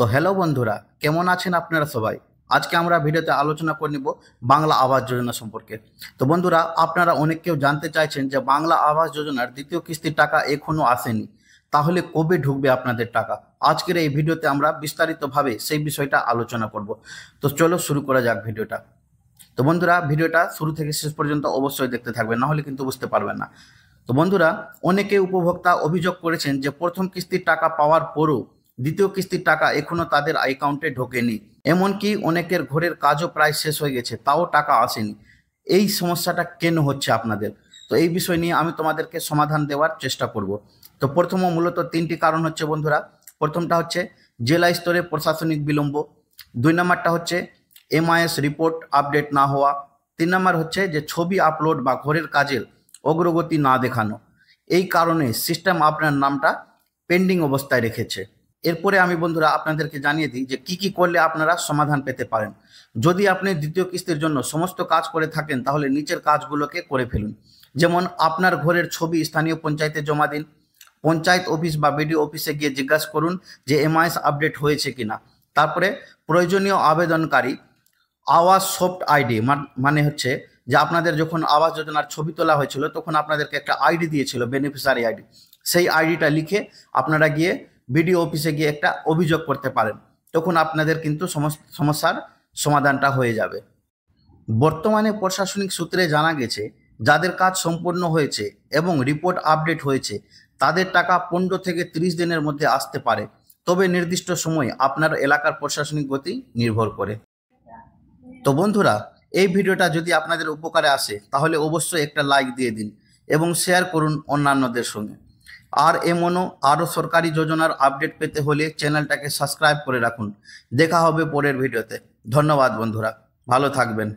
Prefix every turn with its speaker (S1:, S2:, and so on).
S1: তো হ্যালো বন্ধুরা, কেমন আছেন আপনারা সবাই? আজকে আমরা ভিডিওতে আলোচনা করে নিব বাংলা আবাস যোজনা সম্পর্কে। তো বন্ধুরা, আপনারা অনেক কেউ জানতে চাইছেন যে বাংলা আবাস যোজনার দ্বিতীয় কিস্তির টাকা এখনো আসেনি, তাহলে কবে ঢুকবে আপনাদের টাকা? আজকের এই ভিডিওতে আমরা বিস্তারিতভাবে সেই বিষয়টা আলোচনা করব। তো চলো শুরু করা যাক ভিডিওটা। তো বন্ধুরা, ভিডিওটা শুরু থেকে শেষ পর্যন্ত অবশ্যই দেখতে থাকবেন, না হলে কিন্তু বুঝতে পারবেন না। তো বন্ধুরা, অনেকে উপভোক্তা অভিযোগ করেছেন যে প্রথম কিস্তির টাকা পাওয়ার পরও দ্বিতীয় কিস্তির টাকা এখনো তাদের অ্যাকাউন্টে ঢোকেনি। এমনকি অনেকের ঘরের কাজও প্রায় শেষ হয়ে গেছে, তাও টাকা আসেনি। এই সমস্যাটা কেন হচ্ছে আপনাদের? তো এই বিষয় নিয়ে আমি তোমাদেরকে সমাধান দেওয়ার চেষ্টা করব। তো মূলত তিনটি কারণ হচ্ছে বন্ধুরা। প্রথমটা হচ্ছে জেলা স্তরে প্রশাসনিক বিলম্ব, 2 নম্বরটা হচ্ছে এমআইএস রিপোর্ট আপডেট না হওয়া, 3 নম্বর হচ্ছে যে ছবি আপলোড বা ঘরের কাজের অগ্রগতি না দেখানো। এই কারণে সিস্টেম আপনার নামটা পেন্ডিং অবস্থায় রেখেছে। এরপরে আমি বন্ধুরা আপনাদেরকে জানিয়ে দিই যে কি করলে আপনারা সমাধান পেতে পারেন। যদি আপনি দ্বিতীয় কিস্তির জন্য সমস্ত কাজ করে থাকেন, তাহলে নিচের কাজগুলোকে করে ফেলুন। যেমন আপনার ঘরের ছবি স্থানীয় পঞ্চায়েতে জমা দিন। পঞ্চায়েত অফিস বা বিডিও অফিসে গিয়ে জিজ্ঞাসা করুন যে এমআইএস আপডেট হয়েছে কিনা। তারপরে প্রয়োজনীয় আবেদনকারী আওয়াজ সফট আইডি, মানে হচ্ছে যে আপনাদের যখন আবাস যোজনার ছবি তোলা হয়েছিল তখন আপনাদেরকে একটা আইডি দিয়েছিল, বেনিফিশিয়ারি আইডি। সেই আইডিটা লিখে আপনারা গিয়ে বিডিও অফিসে গিয়ে একটা অভিযোগ করতে পারেন। তখন আপনাদের কিন্তু সমস্যার সমাধানটা হয়ে যাবে। বর্তমানে প্রশাসনিক সূত্রে জানা গেছে, যাদের কাজ সম্পূর্ণ হয়েছে এবং রিপোর্ট আপডেট হয়েছে তাদের টাকা 15 থেকে 30 দিনের মধ্যে আসতে পারে, তবে নির্দিষ্ট সময় আপনার এলাকার প্রশাসনিক গতি নির্ভর করে। তো বন্ধুরা, এই ভিডিওটা যদি আপনাদের উপকারে আসে তাহলে অবশ্যই একটা লাইক দিয়ে দিন এবং শেয়ার করুন অন্যান্যদের সঙ্গে। আর এমনও আরও সরকারি যোজনার আপডেট পেতে হলে চ্যানেলটাকে সাবস্ক্রাইব করে রাখুন। দেখা হবে পরের ভিডিওতে। ধন্যবাদ বন্ধুরা, ভালো থাকবেন।